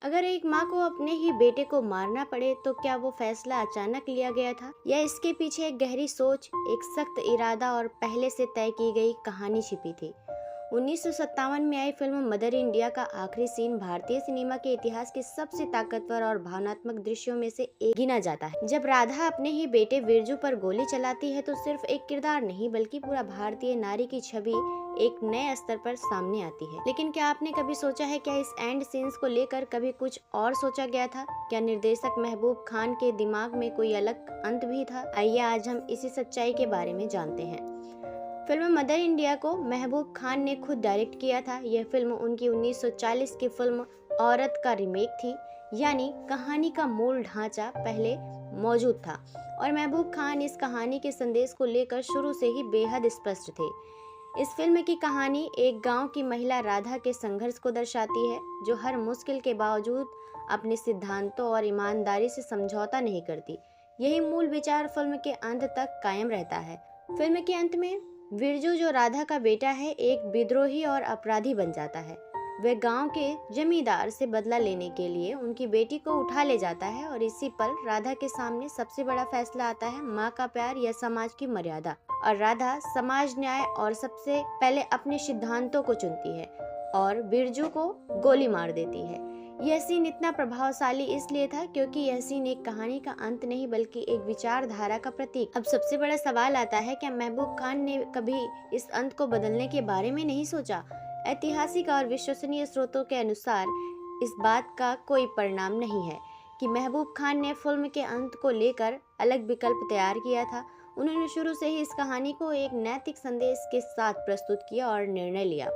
अगर एक माँ को अपने ही बेटे को मारना पड़े तो क्या वो फैसला अचानक लिया गया था या इसके पीछे एक गहरी सोच, एक सख्त इरादा और पहले से तय की गई कहानी छिपी थी। 1957 में आई फिल्म मदर इंडिया का आखिरी सीन भारतीय सिनेमा के इतिहास के सबसे ताकतवर और भावनात्मक दृश्यों में से एक गिना जाता है। जब राधा अपने ही बेटे विरजू पर गोली चलाती है तो सिर्फ एक किरदार नहीं बल्कि पूरा भारतीय नारी की छवि एक नए स्तर पर सामने आती है। लेकिन क्या आपने कभी सोचा है, क्या इस एंड सीन्स को लेकर कभी कुछ और सोचा गया था? क्या निर्देशक महबूब खान के दिमाग में कोई अलग अंत भी था? आइए आज हम इसी सच्चाई के बारे में जानते हैं। फिल्म मदर इंडिया को महबूब खान ने खुद डायरेक्ट किया था। यह फिल्म उनकी 1940 की फिल्म औरत का रीमेक थी, यानी कहानी का मूल ढांचा पहले मौजूद था और महबूब खान इस कहानी के संदेश को लेकर शुरू से ही बेहद स्पष्ट थे। इस फिल्म की कहानी एक गांव की महिला राधा के संघर्ष को दर्शाती है, जो हर मुश्किल के बावजूद अपने सिद्धांतों और ईमानदारी से समझौता नहीं करती। यही मूल विचार फिल्म के अंत तक कायम रहता है। फिल्म के अंत में विरजू, जो राधा का बेटा है, एक विद्रोही और अपराधी बन जाता है। वह गांव के जमींदार से बदला लेने के लिए उनकी बेटी को उठा ले जाता है और इसी पल राधा के सामने सबसे बड़ा फैसला आता है, माँ का प्यार या समाज की मर्यादा। और राधा समाज, न्याय और सबसे पहले अपने सिद्धांतों को चुनती है और बिरजू को गोली मार देती है। यह सीन इतना प्रभावशाली इसलिए था क्योंकि यह सीन एक कहानी का अंत नहीं बल्कि एक विचारधारा का प्रतीक। अब सबसे बड़ा सवाल आता है, क्या महबूब खान ने कभी इस अंत को बदलने के बारे में नहीं सोचा? ऐतिहासिक और विश्वसनीय स्रोतों के अनुसार इस बात का कोई परिणाम नहीं है कि महबूब खान ने फिल्म के अंत को लेकर अलग विकल्प तैयार किया था। उन्होंने शुरू से ही इस कहानी को एक नैतिक संदेश के साथ प्रस्तुत किया और निर्णय लिया।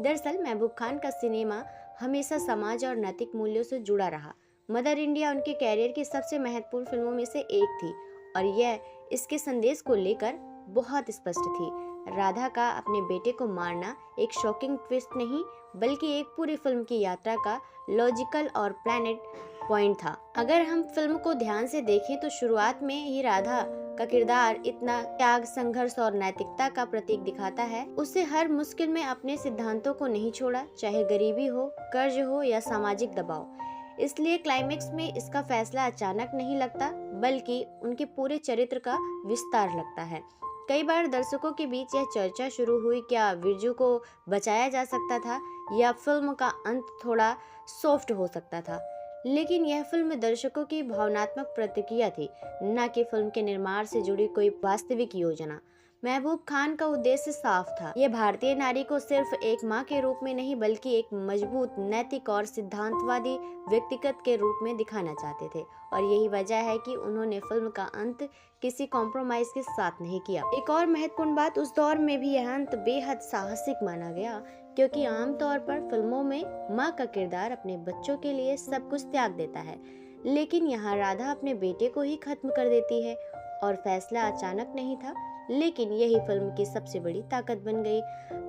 दरअसल महबूब खान का सिनेमा हमेशा समाज और नैतिक मूल्यों से जुड़ा रहा। मदर इंडिया उनके कैरियर की सबसे महत्वपूर्ण फिल्मों में से एक थी और यह इसके संदेश को लेकर बहुत स्पष्ट थी। राधा का अपने बेटे को मारना एक शॉकिंग ट्विस्ट नहीं बल्कि एक पूरी फिल्म की यात्रा का लॉजिकल और प्लानेट पॉइंट था। अगर हम फिल्म को ध्यान से देखें तो शुरुआत में ही राधा का किरदार इतना त्याग, संघर्ष और नैतिकता का प्रतीक दिखाता है। उससे हर मुश्किल में अपने सिद्धांतों को नहीं छोड़ा, चाहे गरीबी हो, कर्ज हो या सामाजिक दबाव। इसलिए क्लाइमेक्स में इसका फैसला अचानक नहीं लगता बल्कि उनके पूरे चरित्र का विस्तार लगता है। कई बार दर्शकों के बीच यह चर्चा शुरू हुई, क्या विरजू को बचाया जा सकता था या फिल्म का अंत थोड़ा सॉफ्ट हो सकता था। लेकिन यह फिल्म दर्शकों की भावनात्मक प्रतिक्रिया थी, न कि फिल्म के निर्माण से जुड़ी कोई वास्तविक योजना। महबूब खान का उद्देश्य साफ था, यह भारतीय नारी को सिर्फ एक माँ के रूप में नहीं बल्कि एक मजबूत, नैतिक और सिद्धांतवादी व्यक्तिगत के रूप में दिखाना चाहते थे और यही वजह है कि उन्होंने फिल्म का अंत किसी कॉम्प्रोमाइज के साथ नहीं किया। एक और महत्वपूर्ण बात, उस दौर में भी यह अंत बेहद साहसिक माना गया क्योंकि आमतौर पर फिल्मों में माँ का किरदार अपने बच्चों के लिए सब कुछ त्याग देता है, लेकिन यहाँ राधा अपने बेटे को ही खत्म कर देती है और फैसला अचानक नहीं था, लेकिन यही फिल्म की सबसे बड़ी ताकत बन गई।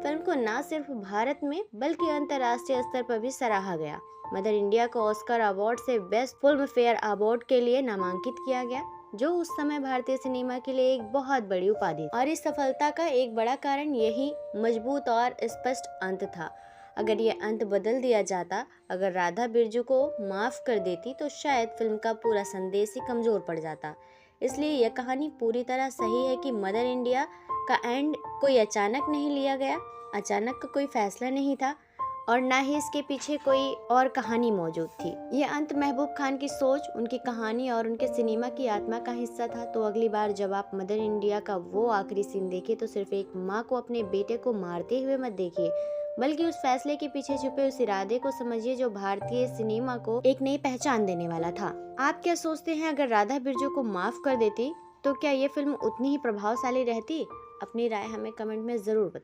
फिल्म को न सिर्फ भारत में बल्कि अंतर्राष्ट्रीय स्तर पर भी सराहा गया। मदर इंडिया को ऑस्कर अवार्ड से बेस्ट फिल्म फेयर अवार्ड के लिए नामांकित किया गया, जो उस समय भारतीय सिनेमा के लिए एक बहुत बड़ी उपाधि। और इस सफलता का एक बड़ा कारण यही मजबूत और स्पष्ट अंत था। अगर ये अंत बदल दिया जाता, अगर राधा बिरजू को माफ कर देती, तो शायद फिल्म का पूरा संदेश ही कमजोर पड़ जाता। इसलिए यह कहानी पूरी तरह सही है कि मदर इंडिया का एंड कोई अचानक नहीं लिया गया, अचानक का कोई फैसला नहीं था और ना ही इसके पीछे कोई और कहानी मौजूद थी। यह अंत महबूब खान की सोच, उनकी कहानी और उनके सिनेमा की आत्मा का हिस्सा था। तो अगली बार जब आप मदर इंडिया का वो आखिरी सीन देखें तो सिर्फ एक माँ को अपने बेटे को मारते हुए मत देखिए, बल्कि उस फैसले के पीछे छुपे उस इरादे को समझिए जो भारतीय सिनेमा को एक नई पहचान देने वाला था। आप क्या सोचते हैं, अगर राधा बिरजू को माफ कर देती तो क्या ये फिल्म उतनी ही प्रभावशाली रहती? अपनी राय हमें कमेंट में जरूर बताएं।